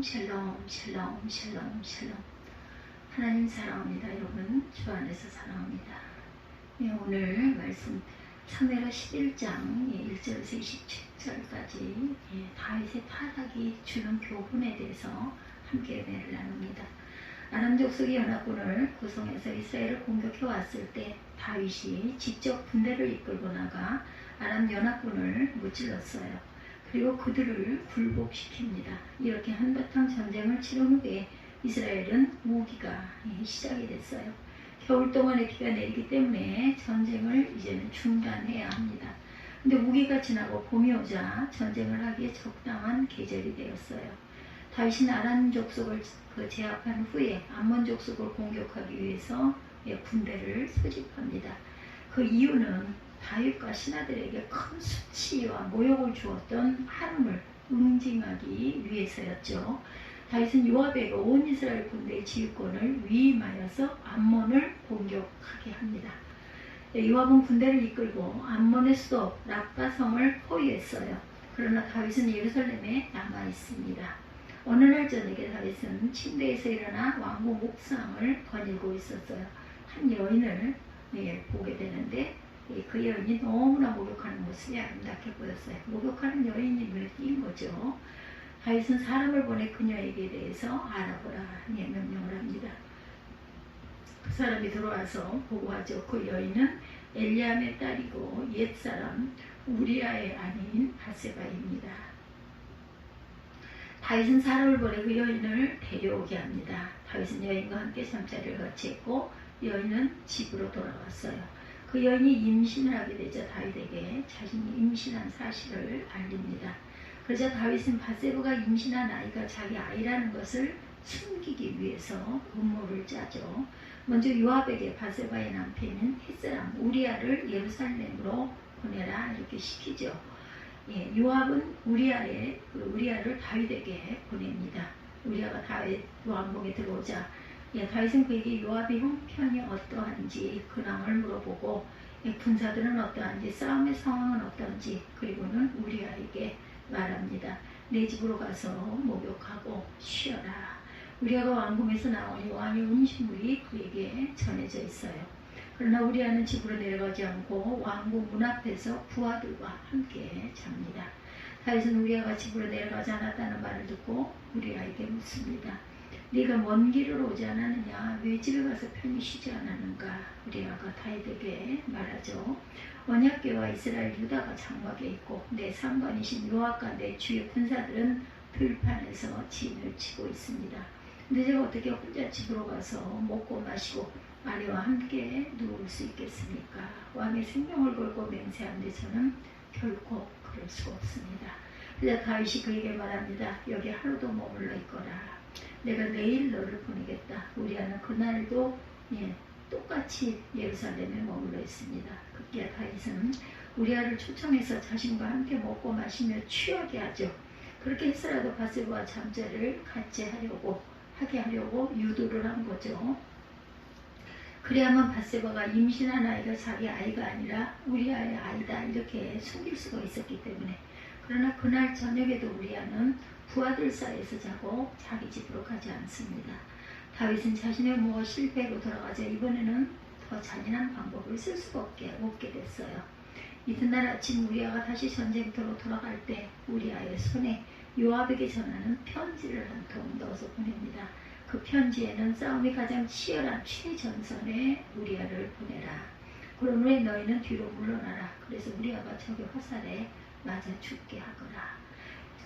샬롬 샬롬 샬롬 샬롬 샬롬. 하나님 사랑합니다. 여러분 주 안에서 사랑합니다. 오늘 말씀 사무엘하 11장 1절에서 27절까지 다윗의 타락이 주는 교훈에 대해서 함께 은혜를 나눕니다. 아람 족속의 연합군을 구성해서 이스라엘을 공격해 왔을 때 다윗이 직접 군대를 이끌고 나가 아람 연합군을 무찔렀어요. 그리고 그들을 굴복시킵니다. 이렇게 한바탕 전쟁을 치른 후에 이스라엘은 우기가 시작이 됐어요. 겨울 동안에 비가 내리기 때문에 전쟁을 이제는 중단해야 합니다. 근데 우기가 지나고 봄이 오자 전쟁을 하기에 적당한 계절이 되었어요. 다윗은 아람 족속을 제압한 후에 암몬 족속을 공격하기 위해서 군대를 소집합니다. 그 이유는 다윗과 신하들에게 큰 수치와 모욕을 주었던 하름을 응징하기 위해서였죠. 다윗은 요압에게 온 이스라엘 군대의 지휘권을 위임하여서 암몬을 공격하게 합니다. 요압은 군대를 이끌고 암몬의 수도 랍바성을 포위했어요. 그러나 다윗은 예루살렘에 남아 있습니다. 어느 날 저녁에 다윗은 침대에서 일어나 왕궁 옥상을 거닐고 있었어요. 한 여인을 보게 되는데 그 여인이 너무나 목욕하는 모습이 아름답게 보였어요. 목욕하는 여인이 눈에 띈 거죠. 다윗은 사람을 보내 그녀에게 대해서 알아보라 명령을 합니다. 그 사람이 들어와서 보고하죠. 그 여인은 엘리암의 딸이고 옛사람 우리아의 아내인 바세바입니다. 다윗은 사람을 보내 그 여인을 데려오게 합니다. 다윗은 여인과 함께 잠자리를 같이 했고 여인은 집으로 돌아왔어요. 그 여인이 임신을 하게 되자 다윗에게 자신이 임신한 사실을 알립니다. 그러자 다윗은 바세바가 임신한 아이가 자기 아이라는 것을 숨기기 위해서 음모를 짜죠. 먼저 요압에게 바세바의 남편인 햇사람 우리아를 예루살렘으로 보내라 이렇게 시키죠. 요압은 우리아를 다윗에게 보냅니다. 우리아가 다윗 왕궁에 들어오자 다윗은 그에게 요압의 형편이 어떠한지 근황을 물어보고 군사들은 어떠한지 싸움의 상황은 어떠한지 그리고는 우리아에게 말합니다. 내 집으로 가서 목욕하고 쉬어라. 우리아가 왕궁에서 나오니 왕의 음식물이 그에게 전해져 있어요. 그러나 우리아는 집으로 내려가지 않고 왕궁 문 앞에서 부하들과 함께 잡니다. 다윗은 우리아가 집으로 내려가지 않았다는 말을 듣고 우리아에게 묻습니다. 네가 먼 길을 오지 않았느냐? 왜 집에 가서 편히 쉬지 않았는가? 우리아가 다윗에게 말하죠. 언약궤와 이스라엘 유다가 장막에 있고 내 상관이신 요압과 내 주의 군사들은 들판에서 진을 치고 있습니다. 근데 제가 어떻게 혼자 집으로 가서 먹고 마시고 아내와 함께 누울 수 있겠습니까? 왕의 생명을 걸고 맹세하는데 저는 결코 그럴 수 없습니다. 그래서 다윗이 그에게 말합니다. 여기 하루도 머물러 있거라. 내가 내일 너를 보내겠다. 우리아는 그날도 똑같이 예루살렘에 머물러 있습니다. 급기야 다윗은 우리아를 초청해서 자신과 함께 먹고 마시며 취하게 하죠. 그렇게 해서라도 바세바와 잠자리를 같이 하게 하려고 유도를 한 거죠. 그래야만 바세바가 임신한 아이가 자기 아이가 아니라 우리아의 아이다 이렇게 숨길 수가 있었기 때문에. 그러나 그날 저녁에도 우리아는 부하들 사이에서 자고 자기 집으로 가지 않습니다. 다윗은 자신의 모가 실패로 돌아가자 이번에는 더 잔인한 방법을 쓸 수밖에 없게 됐어요. 이튿날 아침 우리아가 다시 전쟁터로 돌아갈 때 우리아의 손에 요압에게 전하는 편지를 한 통 넣어서 보냅니다. 그 편지에는 싸움이 가장 치열한 최전선에 우리아를 보내라. 그런 후에 너희는 뒤로 물러나라. 그래서 우리아가 적의 화살에 맞아 죽게 하거라.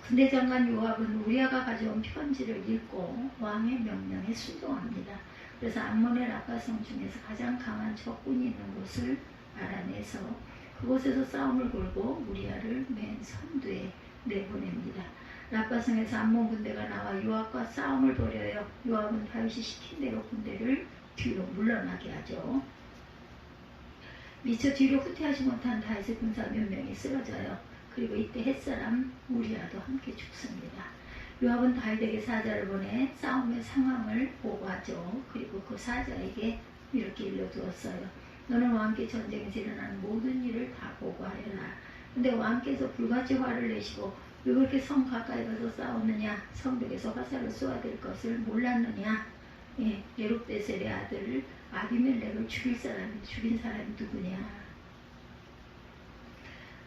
군대 장관 요압은 우리아가 가져온 편지를 읽고 왕의 명령에 순종합니다. 그래서 암몬의 랍바성 중에서 가장 강한 적군이 있는 곳을 알아내서 그곳에서 싸움을 걸고 우리아를 맨 선두에 내보냅니다. 랍바성에서 암몬 군대가 나와 요압과 싸움을 벌여요. 요압은 다윗이 시킨 대로 군대를 뒤로 물러나게 하죠. 미처 뒤로 후퇴하지 못한 다윗의 군사 몇 명이 쓰러져요. 그리고 이때 햇사람 우리아도 함께 죽습니다. 요압은 다윗에게 사자를 보내 싸움의 상황을 보고하죠. 그리고 그 사자에게 이렇게 일러두었어요. 너는 왕께 전쟁에서 일어나는 모든 일을 다 보고하여라. 근데 왕께서 불같이 화를 내시고 왜 그렇게 성 가까이 가서 싸웠느냐? 성벽에서 화살을 쏘아댈 것을 몰랐느냐? 예, 예룹데셀의 아들 아비멜렉을 죽인 사람이 누구냐?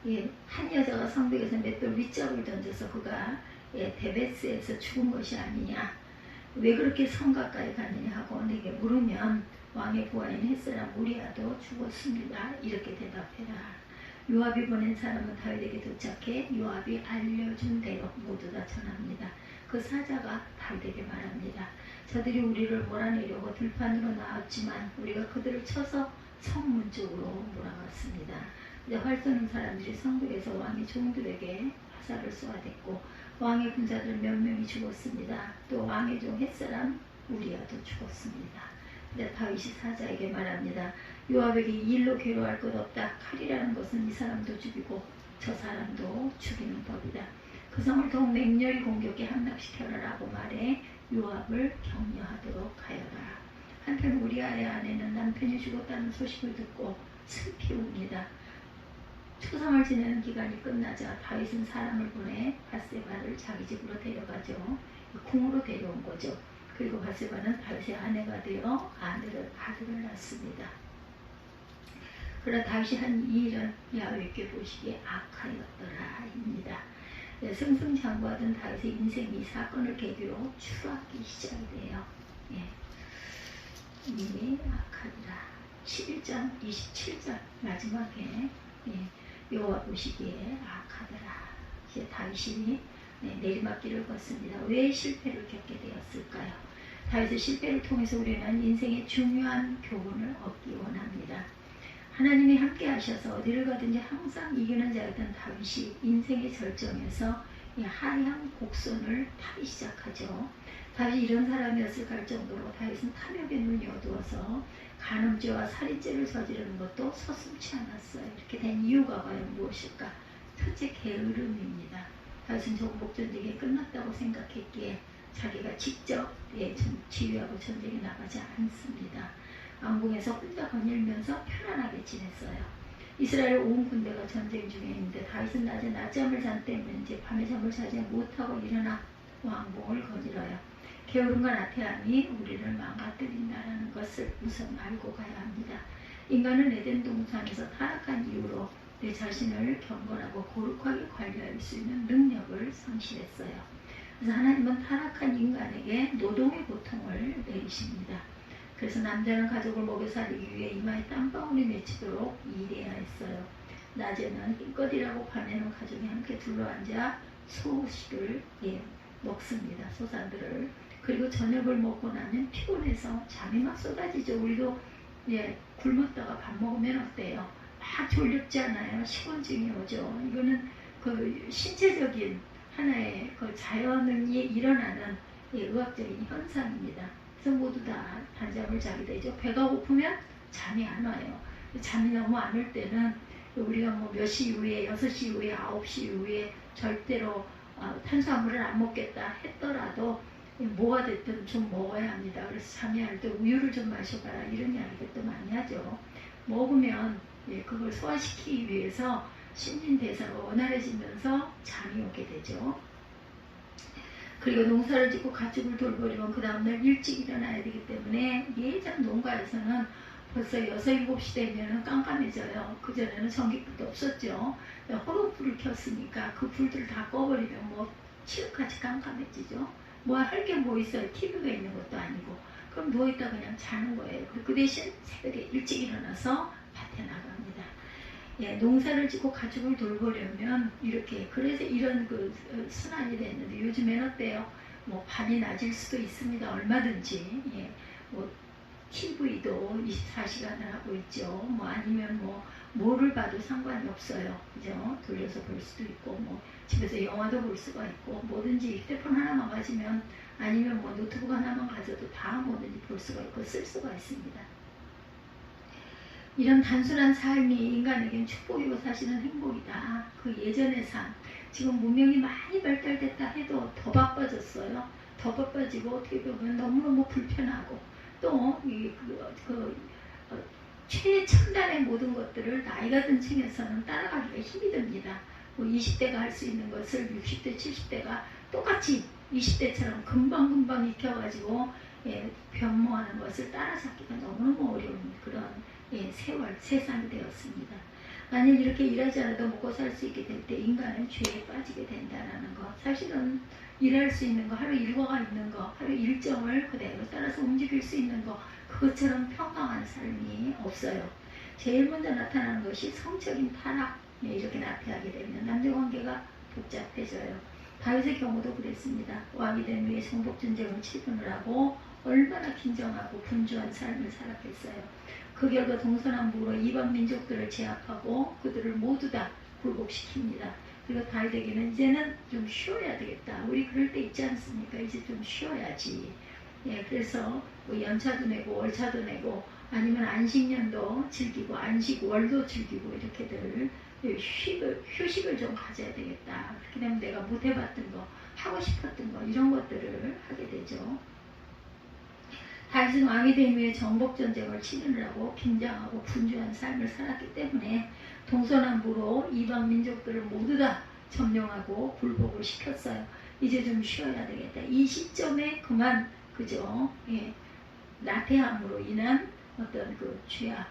예, 한 여자가 성벽에서 맷돌 윗짝을 던져서 그가 데베스에서 죽은 것이 아니냐? 왜 그렇게 성 가까이 가느냐 하고 내게 물으면 왕의 부하인 햇사람 우리아도 죽었습니다. 이렇게 대답해라. 요압이 보낸 사람은 다윗에게 도착해 요압이 알려준 대로 모두 다 전합니다. 그 사자가 다윗에게 말합니다. 저들이 우리를 몰아내려고 들판으로 나왔지만 우리가 그들을 쳐서 성문 쪽으로 몰아갔습니다. 이제 활 쏘는 사람들이 성벽에서 왕의 종들에게 화살을 쏘아댔고 왕의 군사들 몇 명이 죽었습니다. 또 왕의 종 햇사람 우리아도 죽었습니다. 이제 다윗이 사자에게 말합니다. 요압에게 이 일로 괴로워할 것 없다. 칼이라는 것은 이 사람도 죽이고 저 사람도 죽이는 법이다. 그 성을 더욱 맹렬히 공격해 함락시켜라라고 말해 요압을 격려하도록 하여라. 한편 우리아의 아내는 남편이 죽었다는 소식을 듣고 슬피 웁니다. 초상을 지내는 기간이 끝나자 다윗은 사람을 보내 바세바를 자기 집으로 데려가죠. 궁으로 데려온 거죠. 그리고 바세바는 다윗의 아내가 되어 아들을 낳습니다. 그러나 다윗이 한 이 일은 야훼께 보시기에 악하였더라입니다. 승승장구하던 다윗의 인생이 이 사건을 계기로 추락하기 시작이 돼요. 이 악하리라. 11장 27절 마지막에 여호와 보시기에 악하더라. 이제 다윗이 내리막길을 걷습니다. 왜 실패를 겪게 되었을까요? 다윗의 실패를 통해서 우리는 인생의 중요한 교훈을 얻기 원합니다. 하나님이 함께 하셔서 어디를 가든지 항상 이기는 자였던 다윗이 인생의 절정에서 하향 곡선을 타기 시작하죠. 다윗이 이런 사람이었을까 할 정도로 다윗은 탐욕의 눈이 어두워서 간음죄와 살인죄를 저지르는 것도 서슴지 않았어요. 이렇게 된 이유가 과연 무엇일까? 첫째, 게으름입니다. 다윗은 정복전쟁이 끝났다고 생각했기에 자기가 직접 지휘하고 전쟁에 나가지 않습니다. 왕궁에서 혼자 거닐면서 편안하게 지냈어요. 이스라엘 온 군대가 전쟁 중에 있는데 다윗은 낮에 낮잠을 잔 때문인지 밤에 잠을 자지 못하고 일어나 왕궁을 거닐어요. 게으름과 나태함이 우리를 망가뜨린다는 것을 우선 알고 가야 합니다. 인간은 에덴 동산에서 타락한 이후로 내 자신을 경건하고 거룩하게 관리할 수 있는 능력을 상실했어요. 그래서 하나님은 타락한 인간에게 노동의 고통을 내리십니다. 그래서 남자는 가족을 먹여 살리기 위해 이마에 땀방울이 맺히도록 일해야 했어요. 낮에는 힘껏이라고 밤에는 가족이 함께 둘러앉아 소식을 먹습니다. 소산들을. 그리고 저녁을 먹고 나면 피곤해서 잠이 막 쏟아지죠. 우리도 굶었다가 밥 먹으면 어때요? 막 졸립지 않아요? 식곤증이 오죠. 이거는 그 신체적인 하나의 그 자연이 일어나는 의학적인 현상입니다. 그래서 모두 다 단잠을 자게 되죠. 배가 고프면 잠이 안 와요. 잠이 너무 안 올 때는 우리가 뭐 몇 시 이후에 6시 이후에 9시 이후에 절대로 탄수화물을 안 먹겠다 했더라도 뭐가 됐든 좀 먹어야 합니다. 그래서 잠이 안 올 때 우유를 좀 마셔봐라 이런 이야기를 또 많이 하죠. 먹으면 그걸 소화시키기 위해서 신진대사가 원활해지면서 잠이 오게 되죠. 그리고 농사를 짓고 가축을 돌보려면 그 다음날 일찍 일어나야 되기 때문에 예전 농가에서는 벌써 6, 7시 되면 깜깜해져요. 그전에는 전기불도 없었죠. 호롱불을 켰으니까 그 불들을 다 꺼버리면 뭐 칠흑같이 깜깜해지죠. 뭐 할 게 뭐 있어요. TV가 있는 것도 아니고. 그럼 누워있다 그냥 자는 거예요. 그 대신 새벽에 일찍 일어나서 밭에 나갑니다. 농사를 짓고 가축을 돌보려면 이렇게 그래서 이런 그 순환이 됐는데 요즘엔 어때요? 뭐 밤이 낮을 수도 있습니다. 얼마든지 뭐 TV도 24시간을 하고 있죠. 뭐 아니면 뭐 뭐를 봐도 상관이 없어요. 그죠? 돌려서 볼 수도 있고 뭐 집에서 영화도 볼 수가 있고 뭐든지 휴대폰 하나만 가지면 아니면 뭐 노트북 하나만 가져도 다 뭐든지 볼 수가 있고 쓸 수가 있습니다. 이런 단순한 삶이 인간에겐 축복이고 사실은 행복이다. 그 예전의 삶. 지금 문명이 많이 발달됐다 해도 더 바빠졌어요. 더 바빠지고 어떻게 보면 너무너무 불편하고 또 최첨단의 모든 것들을 나이가 든 층에서는 따라가기가 힘이 듭니다. 뭐 20대가 할 수 있는 것을 60대, 70대가 똑같이 20대처럼 금방금방 익혀가지고 변모하는 것을 따라잡기가 너무너무 어려운 그런 세상이 되었습니다. 만약 이렇게 일하지 않아도 먹고 살 수 있게 될 때 인간은 죄에 빠지게 된다는 것. 사실은 일할 수 있는 거, 하루 일과가 있는 거, 하루 일정을 그대로 따라서 움직일 수 있는 거, 그것처럼 평강한 삶이 없어요. 제일 먼저 나타나는 것이 성적인 타락, 이렇게 나타나게 되면 남녀관계가 복잡해져요. 다윗의 경우도 그랬습니다. 왕이 된 후에 정복전쟁을 치르느라고 하고 얼마나 긴장하고 분주한 삶을 살았겠어요. 그 결과 동서남북으로 이방 민족들을 제압하고 그들을 모두 다 굴복시킵니다. 그리고 다윗에게는 이제는 좀 쉬어야 되겠다. 우리 그럴 때 있지 않습니까? 이제 좀 쉬어야지. 그래서 뭐 연차도 내고 월차도 내고 아니면 안식년도 즐기고 안식월도 즐기고 이렇게들 휴식을 좀 가져야 되겠다. 그렇게 되면 내가 못해봤던 거, 하고 싶었던 거 이런 것들을 하게 되죠. 다윗은 왕이 된 후에 정복전쟁을 치르느라고 긴장하고 분주한 삶을 살았기 때문에 동서남북으로 이방 민족들을 모두 다 점령하고 굴복을 시켰어요. 이제 좀 쉬어야 되겠다. 이 시점에 그만 그죠? 나태함으로 인한 어떤 그 죄악,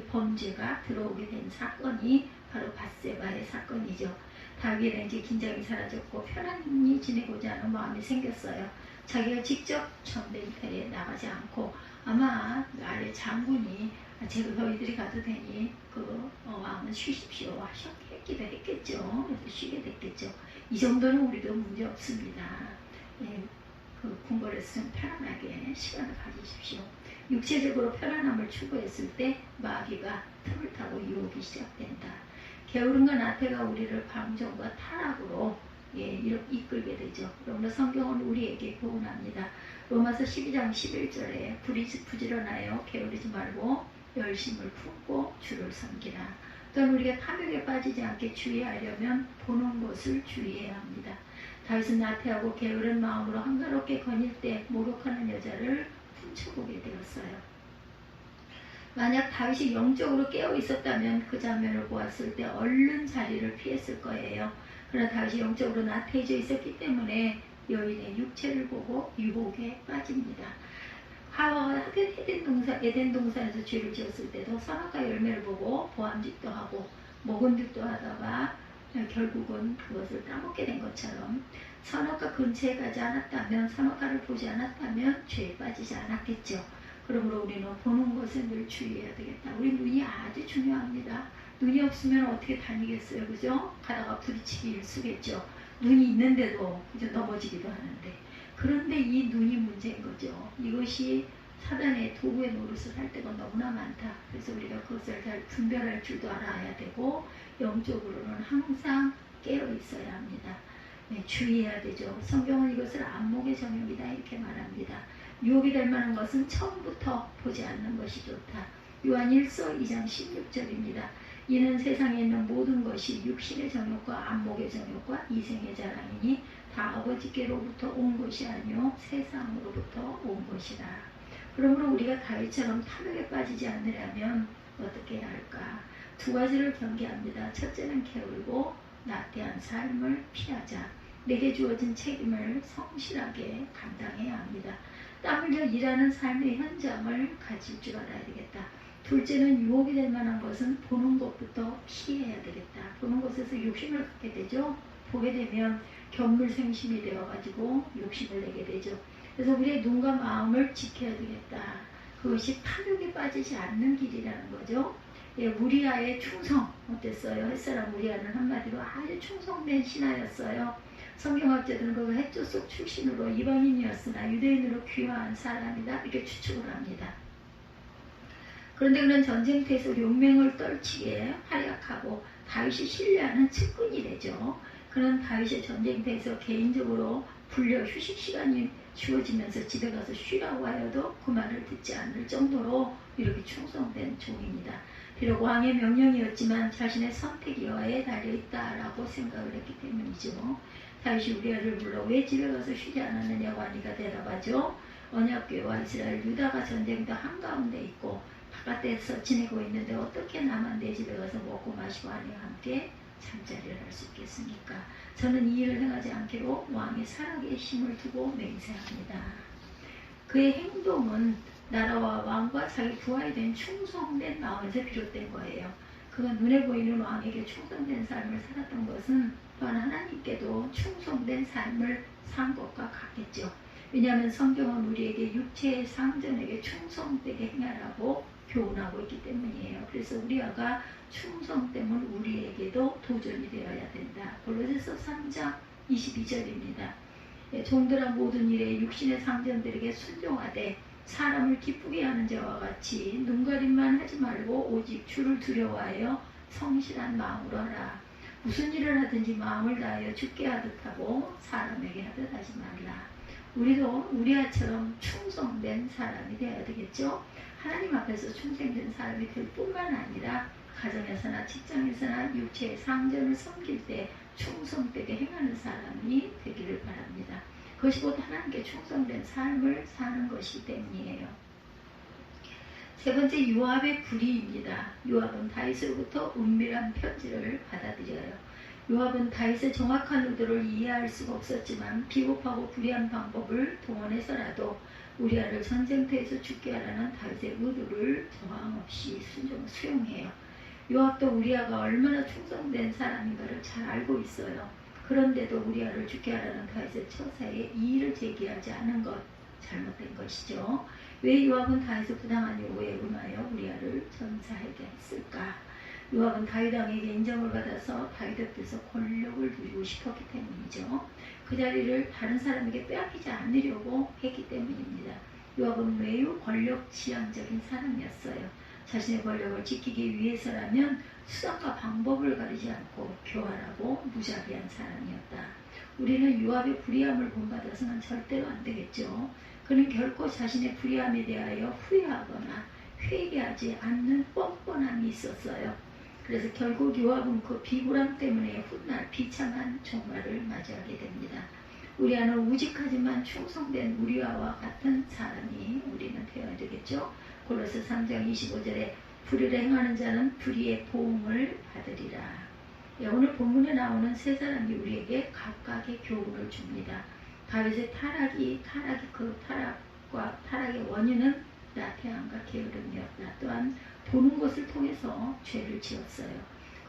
범죄가 들어오게 된 사건이 바로 밧세바의 사건이죠. 다윗은 이제 긴장이 사라졌고 편안히 지내고자 하는 마음이 생겼어요. 자기가 직접 전쟁터에 나가지 않고 아마 아래 장군이 제가 너희들이 가도 되니 왕은 쉬십시오 하셨기도 했겠죠. 그래서 쉬게 됐겠죠. 이 정도는 우리도 문제 없습니다. 그 궁궐에서 좀 편안하게 시간을 가지십시오. 육체적으로 편안함을 추구했을 때 마귀가 틈을 타고 유혹이 시작된다. 게으름과 나태가 우리를 방종과 타락으로 이렇게 이끌게 되죠. 그러므로 성경은 우리에게 교훈합니다. 로마서 12장 11절에 부지런하여 게으르지 말고 열심을 품고 주를 섬기라. 또한 우리가 탐욕에 빠지지 않게 주의하려면 보는 것을 주의해야 합니다. 다윗은 나태하고 게으른 마음으로 한가롭게 거닐 때 목욕하는 여자를 훔쳐보게 되었어요. 만약 다윗이 영적으로 깨어 있었다면 그 장면을 보았을 때 얼른 자리를 피했을 거예요. 그러나 다윗이 영적으로 나태해져 있었기 때문에 여인의 육체를 보고 유혹에 빠집니다. 하와가 에덴 동산에서 죄를 지었을 때도 선악과 열매를 보고 보암짓도 하고 먹은 듯도 하다가 결국은 그것을 따먹게 된 것처럼 선악과 근처에 가지 않았다면, 선악과를 보지 않았다면 죄에 빠지지 않았겠죠. 그러므로 우리는 보는 것에 늘 주의해야 되겠다. 우리 눈이 아주 중요합니다. 눈이 없으면 어떻게 다니겠어요, 그죠? 가다가 부딪히기 일쑤겠죠. 눈이 있는데도 그죠? 넘어지기도 하는데. 그런데 이 눈이 문제인 거죠. 이것이 사단의 도구의 노릇을 할 때가 너무나 많다. 그래서 우리가 그것을 잘 분별할 줄도 알아야 되고 영적으로는 항상 깨어 있어야 합니다. 주의해야 되죠. 성경은 이것을 안목의 정욕이다 이렇게 말합니다. 유혹이 될 만한 것은 처음부터 보지 않는 것이 좋다. 요한 1서 2장 16절입니다. 이는 세상에 있는 모든 것이 육신의 정욕과 안목의 정욕과 이생의 자랑이니 다 아버지께로부터 온 것이 아니요 세상으로부터 온 것이라. 그러므로 우리가 다윗처럼 탐욕에 빠지지 않으려면 어떻게 해야 할까? 두 가지를 경계합니다. 첫째는 게으르고 나태한 삶을 피하자. 내게 주어진 책임을 성실하게 감당해야 합니다. 땀 흘려 일하는 삶의 현장을 가질 줄 알아야 되겠다. 둘째는 유혹이 될 만한 것은 보는 것부터 피해야 되겠다. 보는 것에서 욕심을 갖게 되죠. 보게 되면 견물생심이 되어가지고 욕심을 내게 되죠. 그래서 우리의 눈과 마음을 지켜야 되겠다. 그것이 탐욕에 빠지지 않는 길이라는 거죠. 무리아의 충성 어땠어요? 햇사람 무리아는 한마디로 아주 충성된 신하였어요. 성경학자들은 그 햇조 속 출신으로 이방인이었으나 유대인으로 귀화한 사람이다 이렇게 추측을 합니다. 그런데 그는 전쟁터에서 용맹을 떨치게 활약하고 다윗이 신뢰하는 측근이 되죠. 그는 다윗의 전쟁터에서 개인적으로 불려 휴식 시간이 주어지면서 집에 가서 쉬라고 하여도 그 말을 듣지 않을 정도로 이렇게 충성된 종입니다. 비록 왕의 명령이었지만 자신의 선택이 여호와에 달려있다라고 생각을 했기 때문이죠. 다윗이 우리아를 불러 왜 집에 가서 쉬지 않았느냐고 하니까 대답하죠. 언약궤와 이스라엘 유다가 전쟁터 한가운데 있고 바깥에서 지내고 있는데 어떻게 나만 내 집에 가서 먹고 마시고 하냐 함께 잠자리를 할 수 있겠습니까? 저는 이 일을 행하지 않기로 왕의 사락에 힘을 두고 맹세합니다. 그의 행동은 나라와 왕과 자기 부하에 대한 충성된 마음에서 비롯된 거예요. 그가 눈에 보이는 왕에게 충성된 삶을 살았던 것은 또한 하나님께도 충성된 삶을 산 것과 같겠죠. 왜냐하면 성경은 우리에게 육체의 상전에게 충성되게 행하라고 교훈하고 있기 때문이에요. 그래서 우리아가 충성됨은 우리에게도 도전이 되어야 된다. 골로새서 3장 22절입니다. 종들아 모든 일에 육신의 상전들에게 순종하되 사람을 기쁘게 하는 자와 같이 눈가림만 하지 말고 오직 주를 두려워하여 성실한 마음으로 하라. 무슨 일을 하든지 마음을 다하여 주께 하듯 하고 사람에게 하듯 하지 말라. 우리도 우리아처럼 충성된 사람이 되어야 되겠죠. 하나님 앞에서 충성된 사람이 될 뿐만 아니라 가정에서나 직장에서나 육체의 상전을 섬길 때 충성되게 행하는 사람이 되기를 바랍니다. 그것이 곧 하나님께 충성된 삶을 사는 것이기 때문이에요. 세 번째, 요압의 불의입니다. 요압은 다윗으로부터 은밀한 편지를 받아들여요. 요압은 다윗의 정확한 의도를 이해할 수가 없었지만 비겁하고 불의한 방법을 동원해서라도 우리아를 전쟁터에서 죽게 하라는 다윗의 의도를 저항 없이 수용해요. 요압도 우리아가 얼마나 충성된 사람인가를 잘 알고 있어요. 그런데도 우리아를 죽게 하라는 다윗의 처사에 이의를 제기하지 않은 것, 잘못된 것이죠. 왜 요압은 다윗의 부당한 요구에 응하여 우리아를 전사하게 했을까? 요압은 다윗 왕에게 인정을 받아서 다윗 앞에서 권력을 누리고 싶었기 때문이죠. 그 자리를 다른 사람에게 빼앗기지 않으려고 했기 때문입니다. 요압은 매우 권력 지향적인 사람이었어요. 자신의 권력을 지키기 위해서라면 수단과 방법을 가리지 않고 교활하고 무자비한 사람이었다. 우리는 요압의 불의함을 본받아서는 절대로 안 되겠죠. 그는 결코 자신의 불의함에 대하여 후회하거나 회개하지 않는 뻔뻔함이 있었어요. 그래서 결국 요압은 그 비굴함 때문에 훗날 비참한 종말을 맞이하게 됩니다. 우리아는 우직하지만 충성된 우리아와 같은 사람이 우리는 되어야 되겠죠. 골로새 3장 25절에 불의를 행하는 자는 불의의 보응을 받으리라. 오늘 본문에 나오는 세 사람이 우리에게 각각의 교훈을 줍니다. 다윗의 타락의 원인은 나태함과 게으름이었다. 또한 보는 것을 통해서 죄를 지었어요.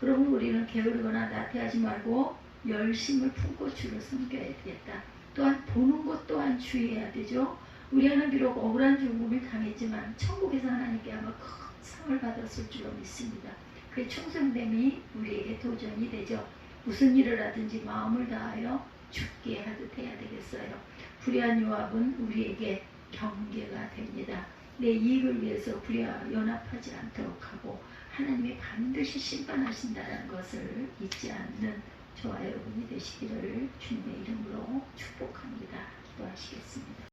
그러면 우리는 게으르거나 나태하지 말고 열심을 품고 주를 섬겨야 되겠다. 또한 보는 것 또한 주의해야 되죠. 우리는 비록 억울한 죽음을 당했지만 천국에서 하나님께 아마 큰 상을 받았을 줄로 믿습니다. 그의 충성됨이 우리에게 도전이 되죠. 무슨 일을 하든지 마음을 다하여 죽게 하듯 해야 되겠어요. 불의한 요압은 우리에게 경계가 됩니다. 내 이익을 위해서 불의와 연합하지 않도록 하고 하나님이 반드시 심판하신다는 것을 잊지 않는 저와 여러분이 되시기를 주님의 이름으로 축복합니다. 기도하시겠습니다.